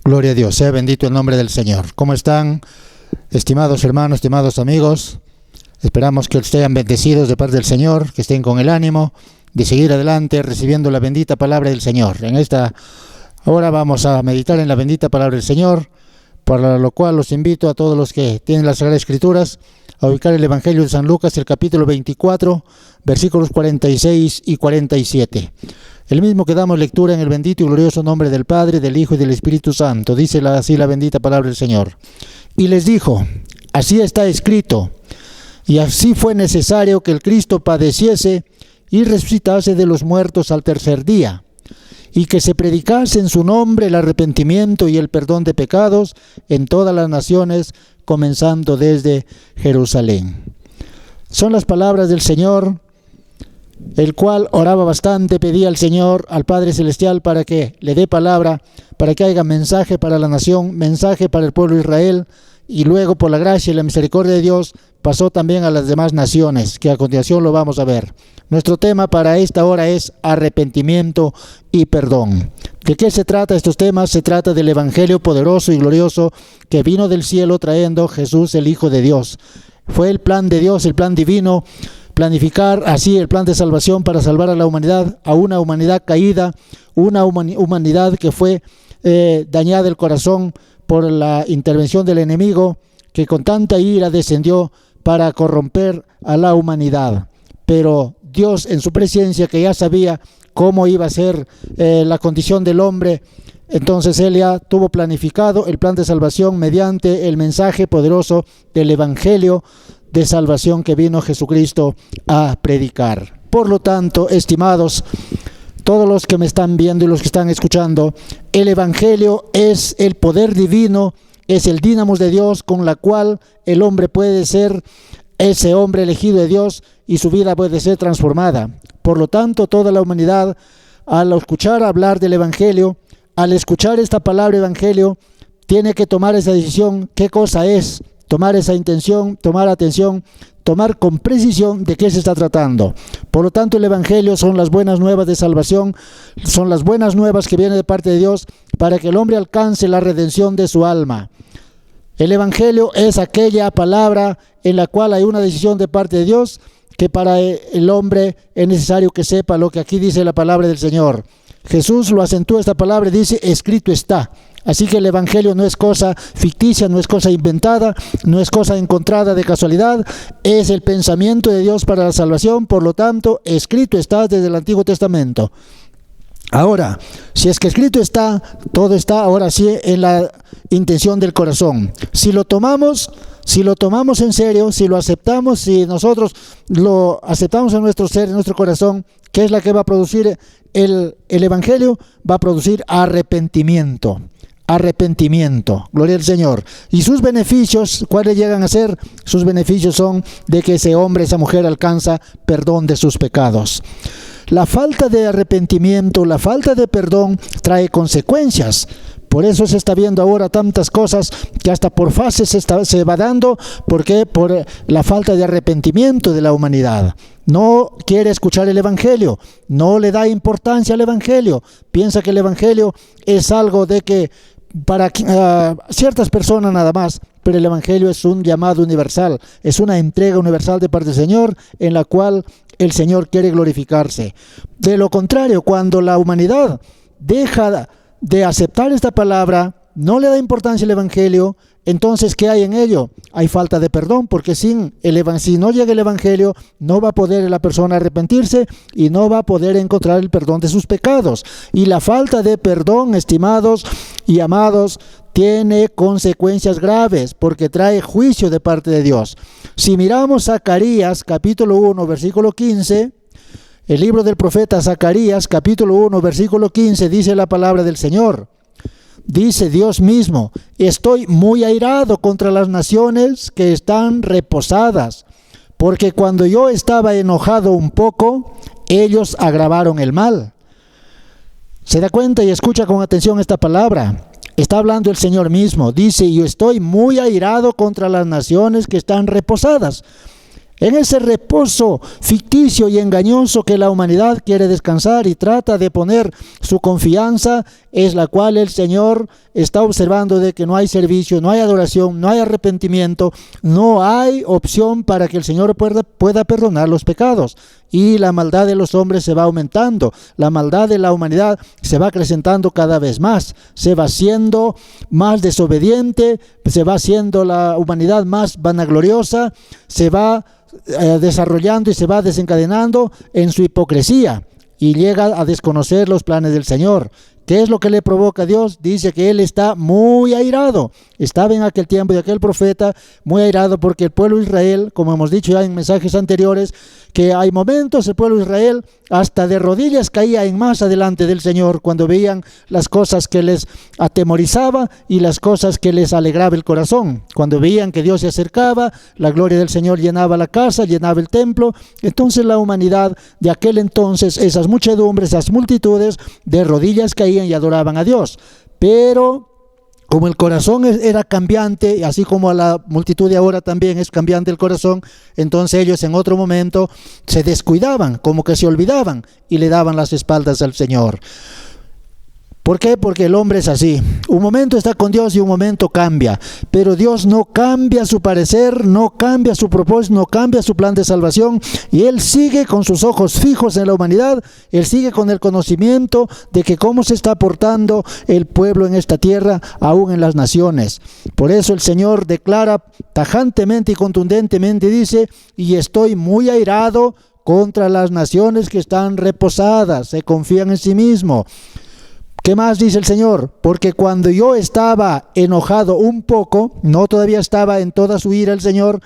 Gloria a Dios, sea bendito el nombre del Señor. ¿Cómo están, estimados hermanos, estimados amigos? Esperamos que estén bendecidos de parte del Señor, que estén con el ánimo de seguir adelante recibiendo la bendita palabra del Señor. En esta hora vamos a meditar en la bendita palabra del Señor, para lo cual los invito a todos los que tienen las Sagradas Escrituras a ubicar el Evangelio de San Lucas, el capítulo 24, versículos 46 y 47. El mismo que damos lectura en el bendito y glorioso nombre del Padre, del Hijo y del Espíritu Santo. Dice así la bendita palabra del Señor. Y les dijo: así está escrito, y así fue necesario que el Cristo padeciese y resucitase de los muertos al tercer día, y que se predicase en su nombre el arrepentimiento y el perdón de pecados en todas las naciones, comenzando desde Jerusalén. Son las palabras del Señor, el cual oraba bastante, pedía al Señor, al Padre Celestial, para que le dé palabra, para que haya mensaje para la nación, mensaje para el pueblo de Israel, y luego por la gracia y la misericordia de Dios pasó también a las demás naciones, que a continuación lo vamos a ver. Nuestro tema para esta hora es arrepentimiento y perdón. ¿De qué se trata estos temas? Se trata del Evangelio poderoso y glorioso que vino del cielo trayendo Jesús, el Hijo de Dios. Fue el plan de Dios, el plan divino, planificar así el plan de salvación para salvar a la humanidad, a una humanidad caída, una humanidad que fue dañada el corazón por la intervención del enemigo, que con tanta ira descendió para corromper a la humanidad. Pero Dios, en su presencia, que ya sabía cómo iba a ser la condición del hombre, entonces Él ya tuvo planificado el plan de salvación mediante el mensaje poderoso del Evangelio de salvación que vino Jesucristo a predicar. Por lo tanto, estimados, todos los que me están viendo y los que están escuchando, el Evangelio es el poder divino, es el dínamo de Dios con la cual el hombre puede ser ese hombre elegido de Dios y su vida puede ser transformada. Por lo tanto, toda la humanidad, al escuchar hablar del Evangelio, al escuchar esta palabra Evangelio, tiene que tomar esa decisión, qué cosa es, tomar esa intención, tomar atención, tomar con precisión de qué se está tratando. Por lo tanto, el Evangelio son las buenas nuevas de salvación, son las buenas nuevas que vienen de parte de Dios para que el hombre alcance la redención de su alma. El Evangelio es aquella palabra en la cual hay una decisión de parte de Dios, que para el hombre es necesario que sepa lo que aquí dice la palabra del Señor. Jesús lo acentúa esta palabra y dice: escrito está. Así que el Evangelio no es cosa ficticia, no es cosa inventada, no es cosa encontrada de casualidad, es el pensamiento de Dios para la salvación. Por lo tanto, escrito está desde el Antiguo Testamento. Ahora, si es que escrito está, todo está ahora sí en la intención del corazón. Si lo tomamos en serio, si lo aceptamos, si nosotros lo aceptamos en nuestro ser, en nuestro corazón, ¿qué es la que va a producir el Evangelio? Va a producir arrepentimiento. Arrepentimiento, gloria al Señor. Y sus beneficios, ¿cuáles llegan a ser? Sus beneficios son de que ese hombre, esa mujer alcanza perdón de sus pecados. La falta de arrepentimiento, la falta de perdón trae consecuencias. Por eso se está viendo ahora tantas cosas que hasta por fases se va dando. ¿Por qué? Por la falta de arrepentimiento de la humanidad. No quiere escuchar el Evangelio, no le da importancia al Evangelio. Piensa que el Evangelio es algo de que para ciertas personas nada más, pero el Evangelio es un llamado universal, es una entrega universal de parte del Señor en la cual el Señor quiere glorificarse. De lo contrario, cuando la humanidad deja de aceptar esta palabra, no le da importancia al Evangelio, entonces ¿qué hay en ello? Hay falta de perdón, porque si no llega el Evangelio, no va a poder la persona arrepentirse y no va a poder encontrar el perdón de sus pecados. Y la falta de perdón, estimados y amados, tiene consecuencias graves, porque trae juicio de parte de Dios. Si miramos Zacarías, capítulo 1, versículo 15, el libro del profeta Zacarías, capítulo 1, versículo 15, dice la palabra del Señor. Dice Dios mismo: estoy muy airado contra las naciones que están reposadas, porque cuando yo estaba enojado un poco, ellos agravaron el mal. Se da cuenta y escucha con atención esta palabra. Está hablando el Señor mismo. Dice: yo estoy muy airado contra las naciones que están reposadas. En ese reposo ficticio y engañoso que la humanidad quiere descansar y trata de poner su confianza, es la cual el Señor está observando de que no hay servicio, no hay adoración, no hay arrepentimiento, no hay opción para que el Señor pueda perdonar los pecados. Y la maldad de los hombres se va aumentando, la maldad de la humanidad se va acrecentando cada vez más, se va haciendo más desobediente, se va haciendo la humanidad más vanagloriosa, se va desarrollando y se va desencadenando en su hipocresía y llega a desconocer los planes del Señor. ¿Qué es lo que le provoca a Dios? Dice que Él está muy airado. Estaba en aquel tiempo de aquel profeta muy airado porque el pueblo de Israel, como hemos dicho ya en mensajes anteriores, que hay momentos el pueblo de Israel hasta de rodillas caía en masa delante del Señor cuando veían las cosas que les atemorizaba y las cosas que les alegraba el corazón. Cuando veían que Dios se acercaba, la gloria del Señor llenaba la casa, llenaba el templo. Entonces la humanidad de aquel entonces, esas muchedumbres, esas multitudes de rodillas caían y adoraban a Dios. Pero como el corazón era cambiante, así como a la multitud de ahora también es cambiante el corazón, entonces ellos en otro momento se descuidaban, como que se olvidaban y le daban las espaldas al Señor. ¿Por qué? Porque el hombre es así. Un momento está con Dios y un momento cambia. Pero Dios no cambia su parecer, no cambia su propósito, no cambia su plan de salvación. Y Él sigue con sus ojos fijos en la humanidad. Él sigue con el conocimiento de que cómo se está portando el pueblo en esta tierra, aún en las naciones. Por eso el Señor declara tajantemente y contundentemente, dice: y estoy muy airado contra las naciones que están reposadas, se confían en sí mismos. ¿Qué más dice el Señor? Porque cuando yo estaba enojado un poco, no todavía estaba en toda su ira el Señor,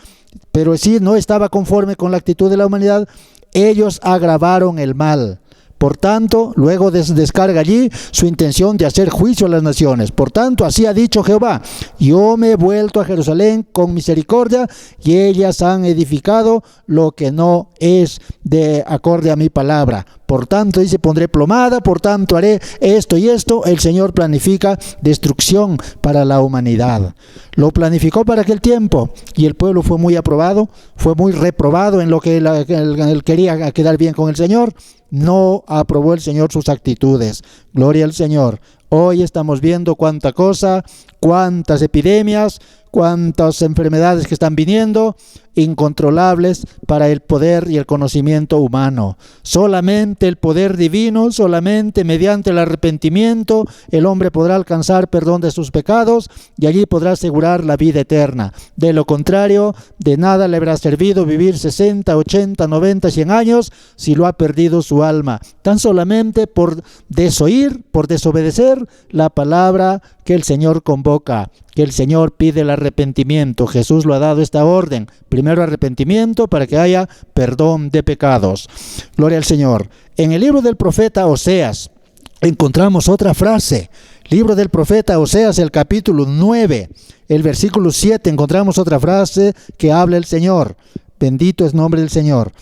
pero sí no estaba conforme con la actitud de la humanidad, ellos agravaron el mal. Por tanto, luego descarga allí su intención de hacer juicio a las naciones. Por tanto, así ha dicho Jehová: yo me he vuelto a Jerusalén con misericordia y ellas han edificado lo que no es de acorde a mi palabra. Por tanto, dice, pondré plomada, por tanto haré esto y esto. El Señor planifica destrucción para la humanidad. Lo planificó para aquel tiempo y el pueblo fue muy aprobado, fue muy reprobado en lo que él quería quedar bien con el Señor. No aprobó el Señor sus actitudes. Gloria al Señor. Hoy estamos viendo cuánta cosa, cuántas epidemias, cuántas enfermedades que están viniendo, incontrolables para el poder y el conocimiento humano. Solamente el poder divino, solamente mediante el arrepentimiento, el hombre podrá alcanzar perdón de sus pecados y allí podrá asegurar la vida eterna. De lo contrario, de nada le habrá servido vivir 60, 80, 90, 100 años si lo ha perdido su alma, tan solamente por desoír, por desobedecer la palabra que el Señor convoca, que el Señor pide el arrepentimiento. Jesús lo ha dado esta orden: primero arrepentimiento para que haya perdón de pecados. Gloria al Señor. En el libro del profeta Oseas encontramos otra frase. Libro del profeta Oseas, el capítulo 9, el versículo 7, encontramos otra frase que habla el Señor. Bendito es el nombre del Señor.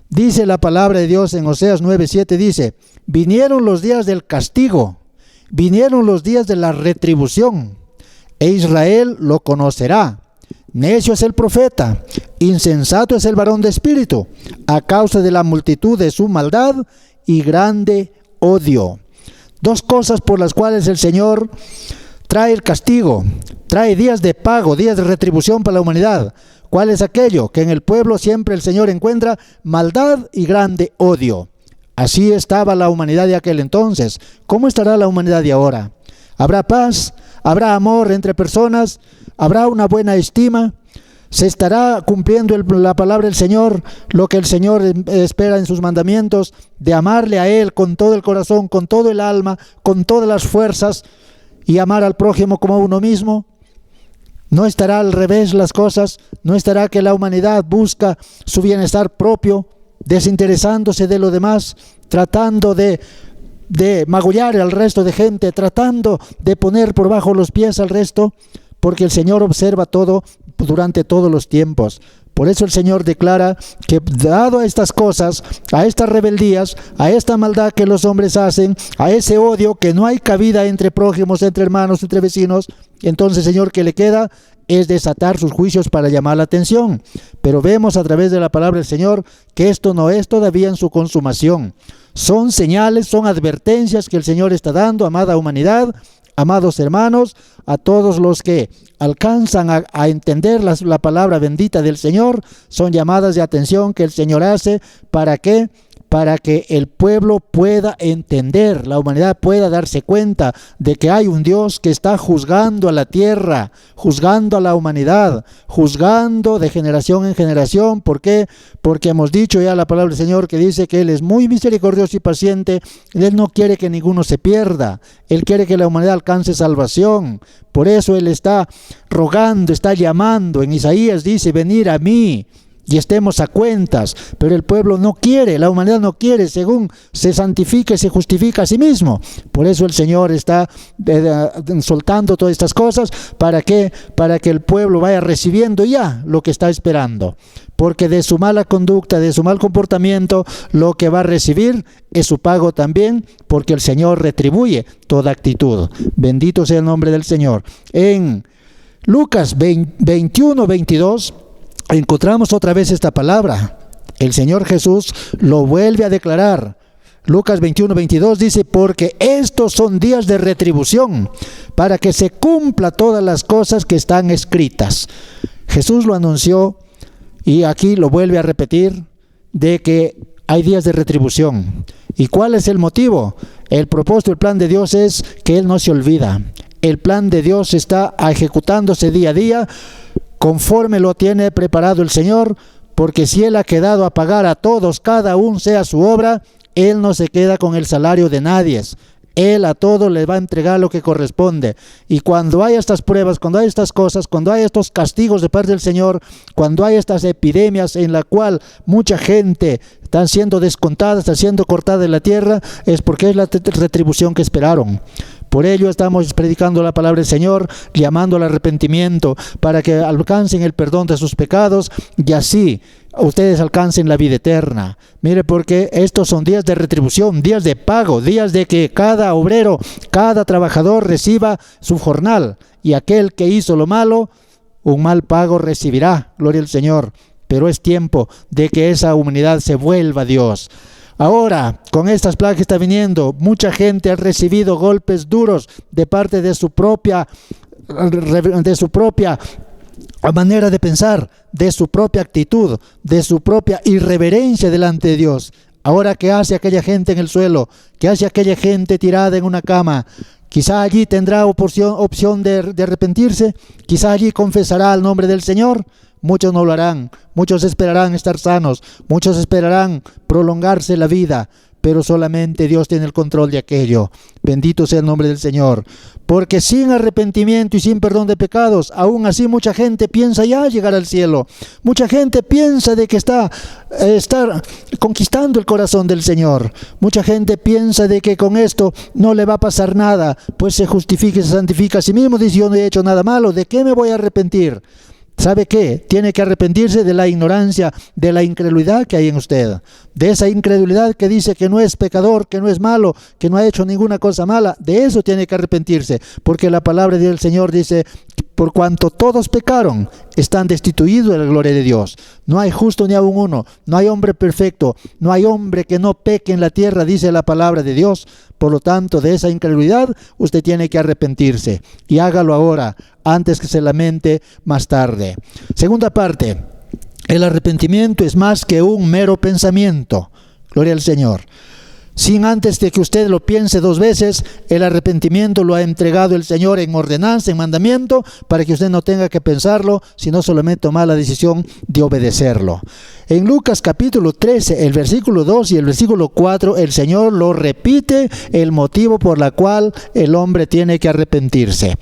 Dice la palabra de Dios en Oseas 9:7, dice: vinieron los días del castigo, vinieron los días de la retribución, e Israel lo conocerá. Necio es el profeta, insensato es el varón de espíritu, a causa de la multitud de su maldad y grande odio. Dos cosas por las cuales el Señor trae el castigo, trae días de pago, días de retribución para la humanidad. ¿Cuál es aquello? Que en el pueblo siempre el Señor encuentra maldad y grande odio. Así estaba la humanidad de aquel entonces. ¿Cómo estará la humanidad de ahora? ¿Habrá paz? ¿Habrá amor entre personas? ¿Habrá una buena estima? ¿Se estará cumpliendo la palabra del Señor, lo que el Señor espera en sus mandamientos, de amarle a Él con todo el corazón, con todo el alma, con todas las fuerzas, y amar al prójimo como a uno mismo? ¿No estará al revés las cosas? ¿No estará que la humanidad busca su bienestar propio, desinteresándose de lo demás, tratando de magullar al resto de gente, tratando de poner por bajo los pies al resto? Porque el Señor observa todo durante todos los tiempos. Por eso el Señor declara que, dado a estas cosas, a estas rebeldías, a esta maldad que los hombres hacen, a ese odio, que no hay cabida entre prójimos, entre hermanos, entre vecinos, entonces, Señor, ¿qué le queda? es desatar sus juicios para llamar la atención. Pero vemos a través de la palabra del Señor que esto no es todavía en su consumación. Son señales, son advertencias que el Señor está dando, amada humanidad, amados hermanos, a todos los que alcanzan a entender la palabra bendita del Señor. Son llamadas de atención que el Señor hace. ¿Para qué? Para que el pueblo pueda entender, la humanidad pueda darse cuenta de que hay un Dios que está juzgando a la tierra, juzgando a la humanidad, juzgando de generación en generación. ¿Por qué? Porque hemos dicho ya la palabra del Señor que dice que Él es muy misericordioso y paciente. Él no quiere que ninguno se pierda. Él quiere que la humanidad alcance salvación. Por eso Él está rogando, está llamando. En Isaías dice, venid a mí y estemos a cuentas, pero el pueblo no quiere, la humanidad no quiere, según se santifica y se justifica a sí mismo. Por eso el Señor está soltando todas estas cosas. ¿Para qué? Para que el pueblo vaya recibiendo ya lo que está esperando, porque de su mala conducta, de su mal comportamiento, lo que va a recibir es su pago también, porque el Señor retribuye toda actitud. Bendito sea el nombre del Señor. En Lucas 21:22 encontramos otra vez esta palabra. El Señor Jesús lo vuelve a declarar. Lucas 21:22 dice, porque estos son días de retribución, para que se cumpla todas las cosas que están escritas. Jesús lo anunció y aquí lo vuelve a repetir, de que hay días de retribución. ¿Y cuál es el motivo? El propósito, el plan de Dios es que Él no se olvida. El plan de Dios está ejecutándose día a día, conforme lo tiene preparado el Señor, porque si Él ha quedado a pagar a todos, cada uno sea su obra, Él no se queda con el salario de nadie. Él a todos le va a entregar lo que corresponde. Y cuando hay estas pruebas, cuando hay estas cosas, cuando hay estos castigos de parte del Señor, cuando hay estas epidemias en la cual mucha gente está siendo descontada, está siendo cortada de la tierra, es porque es la retribución que esperaron. Por ello estamos predicando la palabra del Señor, llamando al arrepentimiento para que alcancen el perdón de sus pecados y así ustedes alcancen la vida eterna. Mire, porque estos son días de retribución, días de pago, días de que cada obrero, cada trabajador reciba su jornal, y aquel que hizo lo malo, un mal pago recibirá. Gloria al Señor. Pero es tiempo de que esa humanidad se vuelva a Dios. Ahora, con estas plagas que está viniendo, mucha gente ha recibido golpes duros de parte de su propia manera de pensar, de su propia actitud, de su propia irreverencia delante de Dios. Ahora, ¿qué hace aquella gente en el suelo? ¿Qué hace aquella gente tirada en una cama? Quizá allí tendrá opción de arrepentirse, quizá allí confesará el nombre del Señor. Muchos no lo harán, muchos esperarán estar sanos, muchos esperarán prolongarse la vida, pero solamente Dios tiene el control de aquello. Bendito sea el nombre del Señor. Porque sin arrepentimiento y sin perdón de pecados, aún así mucha gente piensa ya llegar al cielo. Mucha gente piensa de que está conquistando el corazón del Señor. Mucha gente piensa de que con esto no le va a pasar nada, pues se justifica y se santifica a sí mismo, dice, yo no he hecho nada malo, ¿de qué me voy a arrepentir? ¿Sabe qué? Tiene que arrepentirse de la ignorancia, de la incredulidad que hay en usted. De esa incredulidad que dice que no es pecador, que no es malo, que no ha hecho ninguna cosa mala. De eso tiene que arrepentirse. Porque la palabra del Señor dice, por cuanto todos pecaron, están destituidos de la gloria de Dios. No hay justo ni aun uno. No hay hombre perfecto. No hay hombre que no peque en la tierra, dice la palabra de Dios. Por lo tanto, de esa incredulidad usted tiene que arrepentirse. Y hágalo ahora, antes que se lamente más tarde. Segunda parte, el arrepentimiento es más que un mero pensamiento. Gloria al Señor. Sin antes de que usted lo piense dos veces, el arrepentimiento lo ha entregado el Señor en ordenanza, en mandamiento, para que usted no tenga que pensarlo, sino solamente tomar la decisión de obedecerlo. En Lucas capítulo 13, el versículo 2 y el versículo 4, el Señor lo repite, el motivo por la cual el hombre tiene que arrepentirse.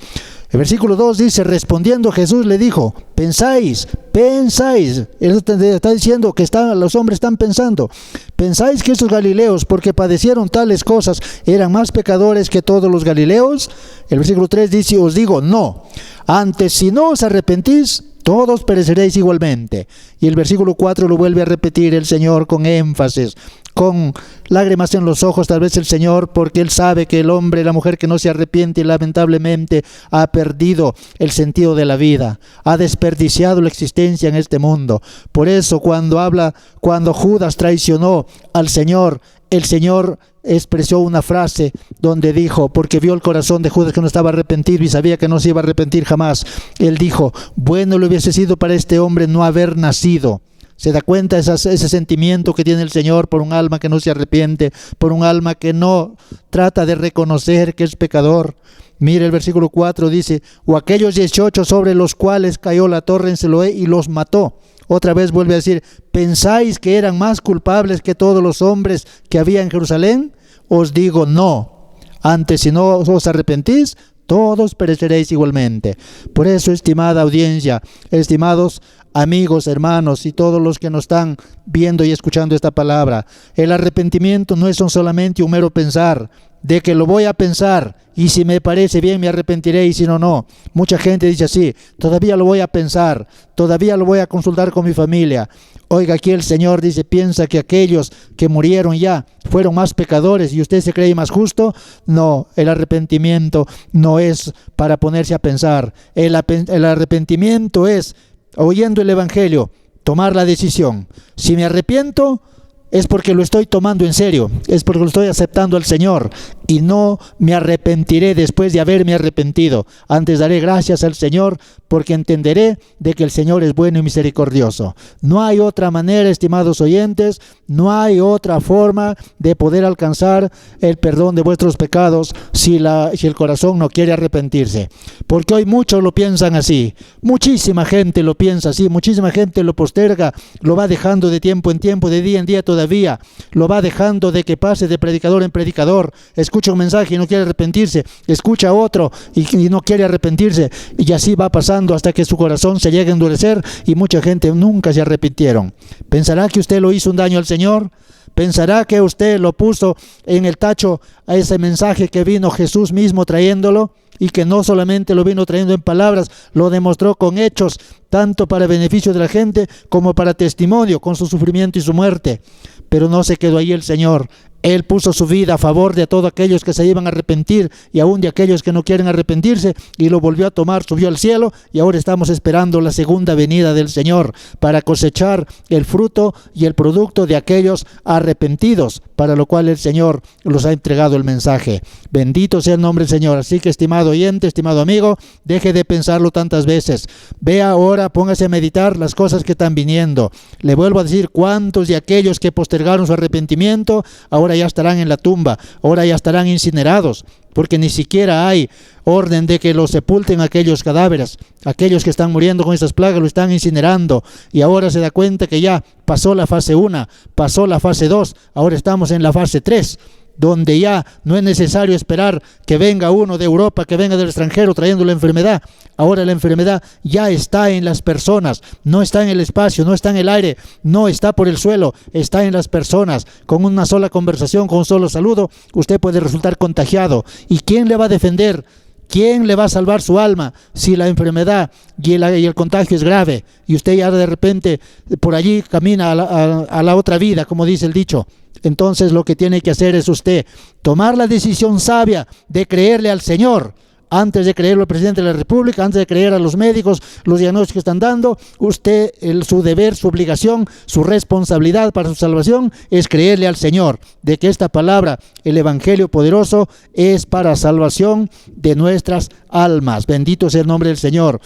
El versículo 2 dice, respondiendo Jesús le dijo, pensáis. Él está diciendo que los hombres están pensando. ¿Pensáis que estos galileos, porque padecieron tales cosas, eran más pecadores que todos los galileos? El versículo 3 dice, os digo, no. Antes, si no os arrepentís, todos pereceréis igualmente. Y el versículo 4 lo vuelve a repetir el Señor con énfasis, con lágrimas en los ojos, tal vez el Señor, porque Él sabe que el hombre, la mujer que no se arrepiente, lamentablemente ha perdido el sentido de la vida, ha desperdiciado la existencia en este mundo. Por eso cuando Judas traicionó al Señor, el Señor expresó una frase donde dijo, porque vio el corazón de Judas que no estaba arrepentido y sabía que no se iba a arrepentir jamás. Él dijo, bueno le hubiese sido para este hombre no haber nacido. ¿Se da cuenta ese sentimiento que tiene el Señor por un alma que no se arrepiente, por un alma que no trata de reconocer que es pecador? Mire el versículo 4 dice, o aquellos 18 sobre los cuales cayó la torre en Siloé y los mató. Otra vez vuelve a decir, ¿pensáis que eran más culpables que todos los hombres que había en Jerusalén? Os digo no. Antes, si no os arrepentís, todos pereceréis igualmente. Por eso, estimada audiencia, estimados amigos, hermanos y todos los que nos están viendo y escuchando esta palabra, el arrepentimiento no es solamente un mero pensar, de que lo voy a pensar y si me parece bien me arrepentiré y si no, no. Mucha gente dice así, todavía lo voy a pensar, todavía lo voy a consultar con mi familia. Oiga, aquí el Señor dice, piensa que aquellos que murieron ya fueron más pecadores y usted se cree más justo. No, el arrepentimiento no es para ponerse a pensar. El arrepentimiento es, oyendo el Evangelio, tomar la decisión. Si me arrepiento, es porque lo estoy tomando en serio, es porque lo estoy aceptando al Señor y no me arrepentiré después de haberme arrepentido. Antes daré gracias al Señor porque entenderé de que el Señor es bueno y misericordioso. No hay otra manera, estimados oyentes, no hay otra forma de poder alcanzar el perdón de vuestros pecados si el corazón no quiere arrepentirse. Porque hoy muchos lo piensan así, muchísima gente lo piensa así, muchísima gente lo posterga, lo va dejando de tiempo en tiempo, de día en día todavía, lo va dejando de que pase de predicador en predicador. Escucha un mensaje y no quiere arrepentirse, escucha otro y no quiere arrepentirse, y así va pasando hasta que su corazón se llegue a endurecer y mucha gente nunca se arrepintieron. ¿Pensará que usted lo hizo un daño al Señor? ¿Pensará que usted lo puso en el tacho a ese mensaje que vino Jesús mismo trayéndolo? Y que no solamente lo vino trayendo en palabras, lo demostró con hechos, tanto para beneficio de la gente como para testimonio con su sufrimiento y su muerte. Pero no se quedó ahí el Señor. Él puso su vida a favor de todos aquellos que se iban a arrepentir y aún de aquellos que no quieren arrepentirse, y lo volvió a tomar, subió al cielo, y ahora estamos esperando la segunda venida del Señor para cosechar el fruto y el producto de aquellos arrepentidos, para lo cual el Señor los ha entregado el mensaje. Bendito sea el nombre del Señor. Así que, estimado oyente, estimado amigo, deje de pensarlo tantas veces. Vea ahora, póngase a meditar las cosas que están viniendo. Le vuelvo a decir, cuántos de aquellos que postergaron su arrepentimiento ahora ya estarán en la tumba, ahora ya estarán incinerados, porque ni siquiera hay orden de que los sepulten aquellos cadáveres. Aquellos que están muriendo con estas plagas lo están incinerando, y ahora se da cuenta que ya pasó la fase 1, pasó la fase 2, ahora estamos en la fase 3, donde ya no es necesario esperar que venga uno de Europa, que venga del extranjero trayendo la enfermedad. Ahora la enfermedad ya está en las personas, no está en el espacio, no está en el aire, no está por el suelo, está en las personas. Con una sola conversación, con un solo saludo, usted puede resultar contagiado. ¿Y quién le va a defender? ¿Quién le va a salvar su alma si la enfermedad y el contagio es grave y usted ya de repente por allí camina a la otra vida, como dice el dicho? Entonces lo que tiene que hacer es usted tomar la decisión sabia de creerle al Señor. Antes de creerlo al presidente de la República, antes de creer a los médicos, los diagnósticos que están dando, usted, su deber, su obligación, su responsabilidad para su salvación es creerle al Señor, de que esta palabra, el Evangelio poderoso, es para salvación de nuestras almas. Bendito sea el nombre del Señor.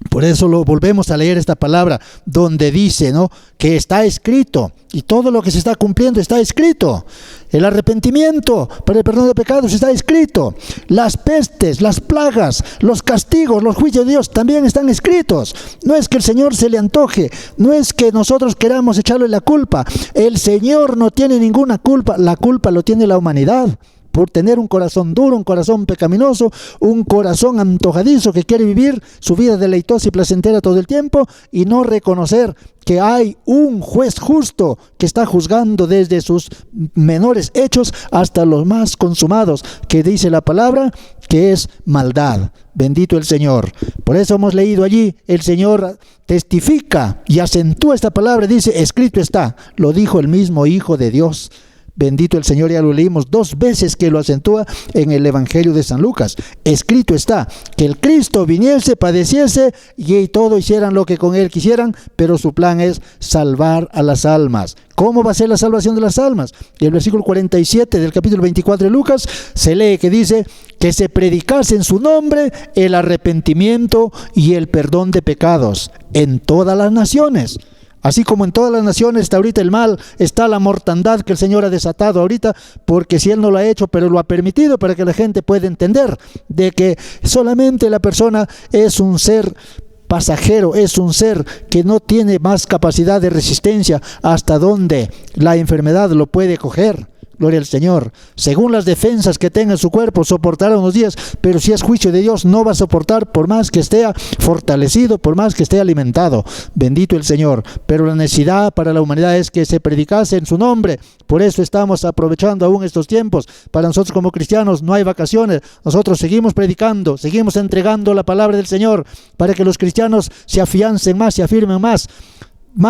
Por eso volvemos a leer esta palabra donde dice, ¿no?, que está escrito, y todo lo que se está cumpliendo está escrito. El arrepentimiento para el perdón de pecados está escrito. Las pestes, las plagas, los castigos, los juicios de Dios también están escritos. No es que el Señor se le antoje, no es que nosotros queramos echarle la culpa. El Señor no tiene ninguna culpa, la culpa lo tiene la humanidad. por tener un corazón duro, un corazón pecaminoso, un corazón antojadizo que quiere vivir su vida deleitosa y placentera todo el tiempo y no reconocer que hay un juez justo que está juzgando desde sus menores hechos hasta los más consumados, que dice la palabra que es maldad. Bendito el Señor. Por eso hemos leído allí, el Señor testifica y acentúa esta palabra, dice, escrito está, lo dijo el mismo Hijo de Dios. Bendito el Señor, ya lo leímos 2 veces que lo acentúa en el Evangelio de San Lucas. Escrito está, que el Cristo viniese, padeciese y todo hicieran lo que con él quisieran, pero su plan es salvar a las almas. ¿Cómo va a ser la salvación de las almas? Y el versículo 47 del capítulo 24 de Lucas se lee que dice que se predicase en su nombre el arrepentimiento y el perdón de pecados en todas las naciones. Así como en todas las naciones está ahorita el mal, está la mortandad que el Señor ha desatado ahorita, porque si Él no lo ha hecho, pero lo ha permitido para que la gente pueda entender de que solamente la persona es un ser pasajero, es un ser que no tiene más capacidad de resistencia hasta donde la enfermedad lo puede coger. Gloria al Señor. Según las defensas que tenga en su cuerpo, soportará unos días, pero si es juicio de Dios, no va a soportar por más que esté fortalecido, por más que esté alimentado. Bendito el Señor. Pero la necesidad para la humanidad es que se predicase en su nombre. Por eso estamos aprovechando aún estos tiempos. Para nosotros como cristianos no hay vacaciones. Nosotros seguimos predicando, seguimos entregando la palabra del Señor para que los cristianos se afiancen más, se afirmen más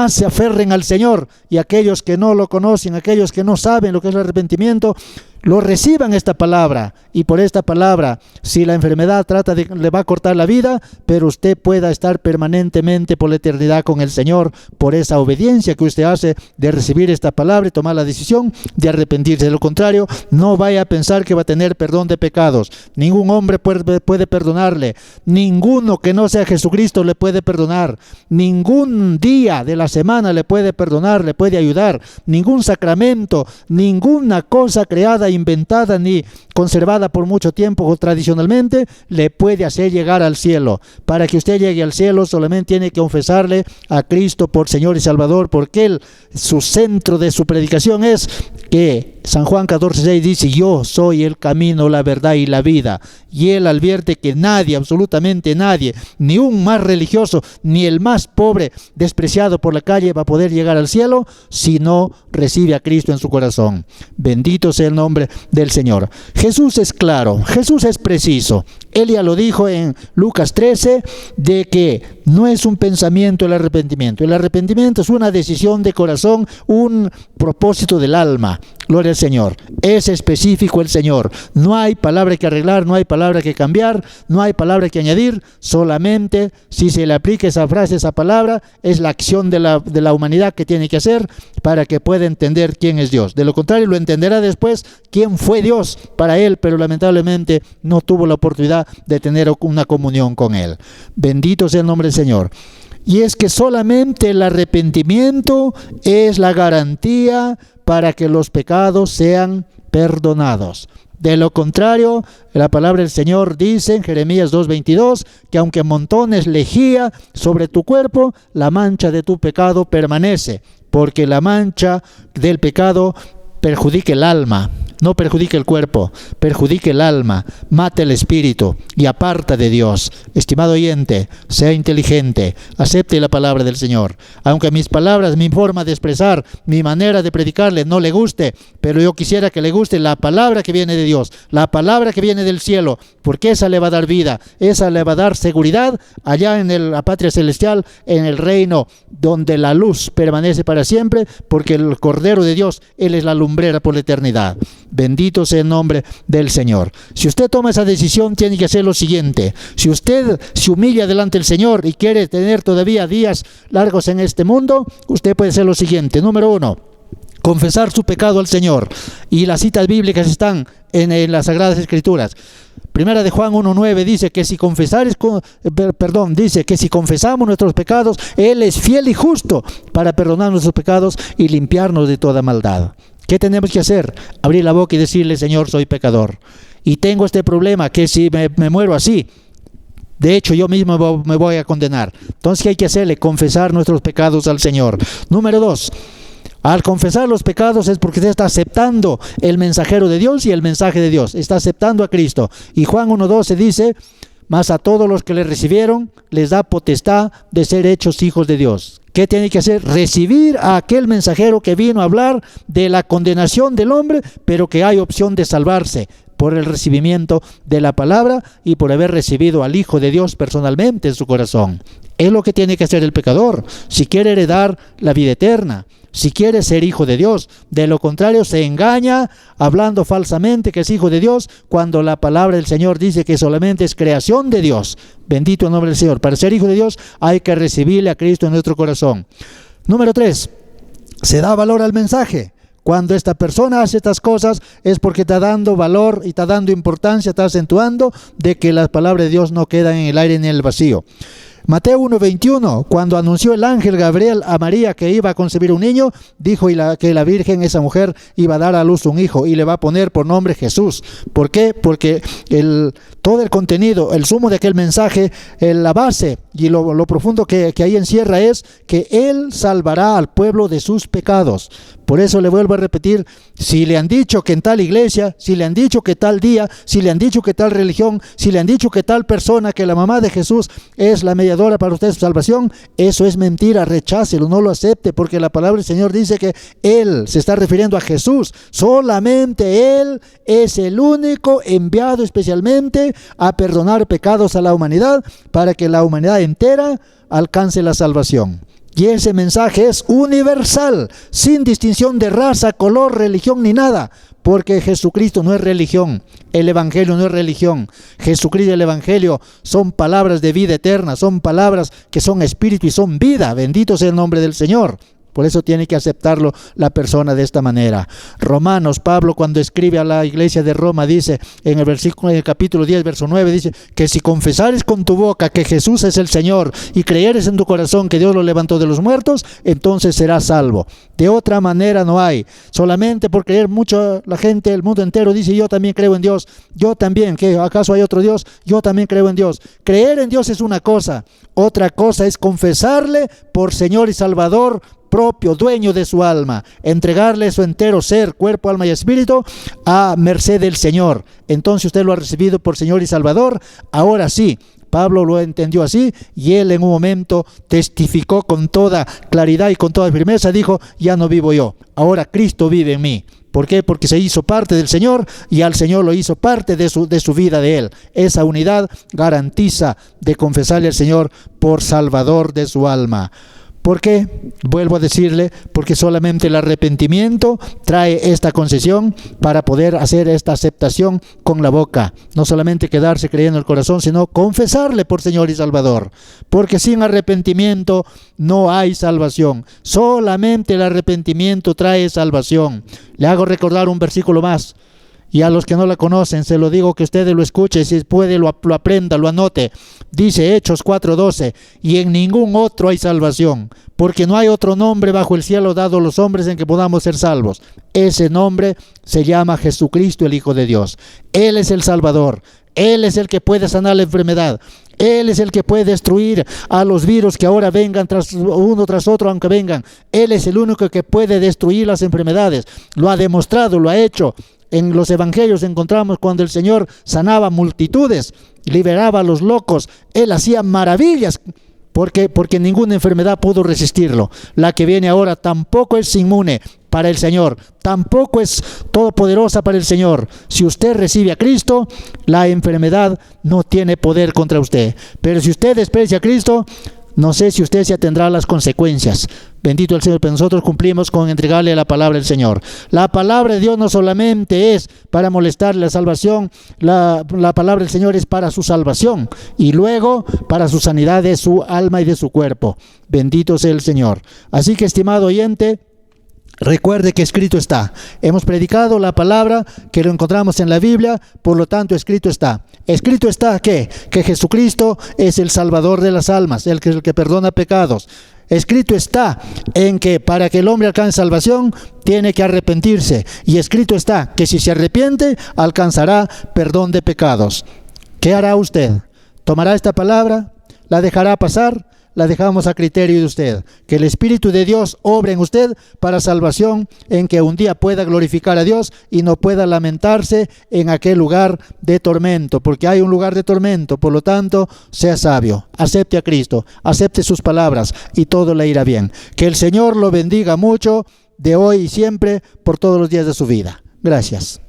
se aferren al Señor, y aquellos que no lo conocen, aquellos que no saben lo que es el arrepentimiento, lo reciban esta palabra, y por esta palabra, si la enfermedad le va a cortar la vida, pero usted pueda estar permanentemente por la eternidad con el Señor, por esa obediencia que usted hace de recibir esta palabra y tomar la decisión de arrepentirse. De lo contrario, no vaya a pensar que va a tener perdón de pecados. Ningún hombre puede perdonarle, ninguno que no sea Jesucristo le puede perdonar, ningún día de la semana le puede perdonar, le puede ayudar, ningún sacramento, ninguna cosa creada, inventada ni conservada por mucho tiempo o tradicionalmente le puede hacer llegar al cielo. Para que usted llegue al cielo solamente tiene que confesarle a Cristo por Señor y Salvador, porque Él, su centro de su predicación es que San Juan 14:6 dice: yo soy el camino, la verdad y la vida. Y Él advierte que nadie, absolutamente nadie, ni un más religioso, ni el más pobre, despreciado por la calle, va a poder llegar al cielo si no recibe a Cristo en su corazón. Bendito sea el nombre del Señor. Jesús es claro, Jesús es preciso. Él ya lo dijo en Lucas 13, de que no es un pensamiento el arrepentimiento. El arrepentimiento es una decisión de corazón, un propósito del alma. Gloria al Señor. Es específico el Señor. No hay palabra que arreglar, no hay palabra que cambiar, no hay palabra que añadir. Solamente si se le aplica esa frase, esa palabra, es la acción de la humanidad que tiene que hacer para que pueda entender quién es Dios. De lo contrario, lo entenderá después quién fue Dios para él, pero lamentablemente no tuvo la oportunidad de tener una comunión con Él. Bendito sea el nombre del Señor. Y es que solamente el arrepentimiento es la garantía para que los pecados sean perdonados. De lo contrario, la palabra del Señor dice en Jeremías 2:22 que aunque montones lejía sobre tu cuerpo, la mancha de tu pecado permanece, porque la mancha del pecado perjudica el alma. No perjudique el cuerpo, perjudique el alma, mate el espíritu y aparta de Dios. Estimado oyente, sea inteligente, acepte la palabra del Señor. Aunque mis palabras, mi forma de expresar, mi manera de predicarle no le guste, pero yo quisiera que le guste la palabra que viene de Dios, la palabra que viene del cielo, porque esa le va a dar vida, esa le va a dar seguridad allá en la patria celestial, en el reino donde la luz permanece para siempre, porque el Cordero de Dios, Él es la lumbrera por la eternidad. Bendito sea el nombre del Señor. Si usted toma esa decisión, tiene que hacer lo siguiente. Si usted se humilla delante del Señor y quiere tener todavía días largos en este mundo, usted puede hacer lo siguiente. Número 1, confesar su pecado al Señor. Y las citas bíblicas están en las Sagradas Escrituras. Primera de Juan 1:9 dice que si confesamos nuestros pecados, Él es fiel y justo para perdonar nuestros pecados y limpiarnos de toda maldad. ¿Qué tenemos que hacer? Abrir la boca y decirle: Señor, soy pecador y tengo este problema, que si me muero así, de hecho yo mismo me voy a condenar. Entonces, ¿qué hay que hacerle? Confesar nuestros pecados al Señor. Número 2, Al confesar los pecados es porque usted está aceptando el mensajero de Dios y el mensaje de Dios. Está aceptando a Cristo. Y Juan 1:12 dice, mas a todos los que le recibieron les da potestad de ser hechos hijos de Dios. ¿Qué tiene que hacer? Recibir a aquel mensajero que vino a hablar de la condenación del hombre, pero que hay opción de salvarse por el recibimiento de la palabra y por haber recibido al Hijo de Dios personalmente en su corazón. Es lo que tiene que hacer el pecador si quiere heredar la vida eterna, si quiere ser hijo de Dios. De lo contrario, se engaña hablando falsamente que es hijo de Dios, cuando la palabra del Señor dice que solamente es creación de Dios. Bendito el nombre del Señor. Para ser hijo de Dios hay que recibirle a Cristo en nuestro corazón. Número 3, se da valor al mensaje. Cuando esta persona hace estas cosas es porque está dando valor y está dando importancia, está acentuando de que las palabras de Dios no quedan en el aire ni en el vacío. Mateo 1:21, cuando anunció el ángel Gabriel a María que iba a concebir un niño, dijo que la virgen, esa mujer, iba a dar a luz un hijo y le va a poner por nombre Jesús. ¿Por qué? Porque todo el contenido, el sumo de aquel mensaje, la base y lo profundo que ahí encierra es que Él salvará al pueblo de sus pecados. Por eso le vuelvo a repetir, si le han dicho que en tal iglesia, si le han dicho que tal día, si le han dicho que tal religión, si le han dicho que tal persona, que la mamá de Jesús es la mediadora para usted su salvación, eso es mentira, rechácelo, no lo acepte, porque la palabra del Señor dice que Él se está refiriendo a Jesús. Solamente Él es el único enviado especialmente a perdonar pecados a la humanidad para que la humanidad entera alcance la salvación. Y ese mensaje es universal, sin distinción de raza, color, religión ni nada, porque Jesucristo no es religión, el Evangelio no es religión. Jesucristo y el Evangelio son palabras de vida eterna, son palabras que son espíritu y son vida. Bendito sea el nombre del Señor. Por eso tiene que aceptarlo la persona de esta manera. Romanos, Pablo cuando escribe a la iglesia de Roma dice, en el capítulo 10, verso 9, dice que si confesares con tu boca que Jesús es el Señor y creyeres en tu corazón que Dios lo levantó de los muertos, entonces serás salvo. De otra manera no hay. Solamente por creer mucho la gente, el mundo entero dice, yo también creo en Dios, yo también, ¿qué? ¿Acaso hay otro Dios? Yo también creo en Dios. Creer en Dios es una cosa, otra cosa es confesarle por Señor y Salvador propio, dueño de su alma, entregarle su entero ser, cuerpo, alma y espíritu a merced del Señor. Entonces usted lo ha recibido por Señor y Salvador. Ahora sí, Pablo lo entendió así y él en un momento testificó con toda claridad y con toda firmeza, dijo, ya no vivo yo, ahora Cristo vive en mí. ¿Por qué? Porque se hizo parte del Señor y al Señor lo hizo parte de su vida de Él. Esa unidad garantiza de confesarle al Señor por Salvador de su alma. ¿Por qué? Vuelvo a decirle, porque solamente el arrepentimiento trae esta concesión para poder hacer esta aceptación con la boca. No solamente quedarse creyendo en el corazón, sino confesarle por Señor y Salvador. Porque sin arrepentimiento no hay salvación. Solamente el arrepentimiento trae salvación. Le hago recordar un versículo más. Y a los que no la conocen, se lo digo que ustedes lo escuchen, si puede lo aprenda, lo anote. Dice Hechos 4:12, y en ningún otro hay salvación, porque no hay otro nombre bajo el cielo dado a los hombres en que podamos ser salvos. Ese nombre se llama Jesucristo, el Hijo de Dios. Él es el Salvador. Él es el que puede sanar la enfermedad. Él es el que puede destruir a los virus que ahora vengan uno tras otro, aunque vengan. Él es el único que puede destruir las enfermedades. Lo ha demostrado, lo ha hecho. En los evangelios encontramos cuando el Señor sanaba multitudes, liberaba a los locos, Él hacía maravillas, porque ninguna enfermedad pudo resistirlo. La que viene ahora tampoco es inmune para el Señor, tampoco es todopoderosa para el Señor. Si usted recibe a Cristo, la enfermedad no tiene poder contra usted. Pero si usted desprecia a Cristo, no sé si usted se atendrá a las consecuencias. Bendito el Señor, pero nosotros cumplimos con entregarle la palabra del Señor. La palabra de Dios no solamente es para molestarle la salvación, la palabra del Señor es para su salvación y luego para su sanidad de su alma y de su cuerpo. Bendito sea el Señor. Así que, estimado oyente, recuerde que escrito está. Hemos predicado la palabra que lo encontramos en la Biblia, por lo tanto escrito está. Escrito está ¿qué? Que Jesucristo es el Salvador de las almas, el que perdona pecados. Escrito está en que para que el hombre alcance salvación tiene que arrepentirse. Y escrito está que si se arrepiente alcanzará perdón de pecados. ¿Qué hará usted? ¿Tomará esta palabra? ¿La dejará pasar? la dejamos a criterio de usted. Que el Espíritu de Dios obre en usted para salvación, en que un día pueda glorificar a Dios y no pueda lamentarse en aquel lugar de tormento, porque hay un lugar de tormento. Por lo tanto, sea sabio, acepte a Cristo, acepte sus palabras y todo le irá bien. Que el Señor lo bendiga mucho de hoy y siempre por todos los días de su vida. Gracias.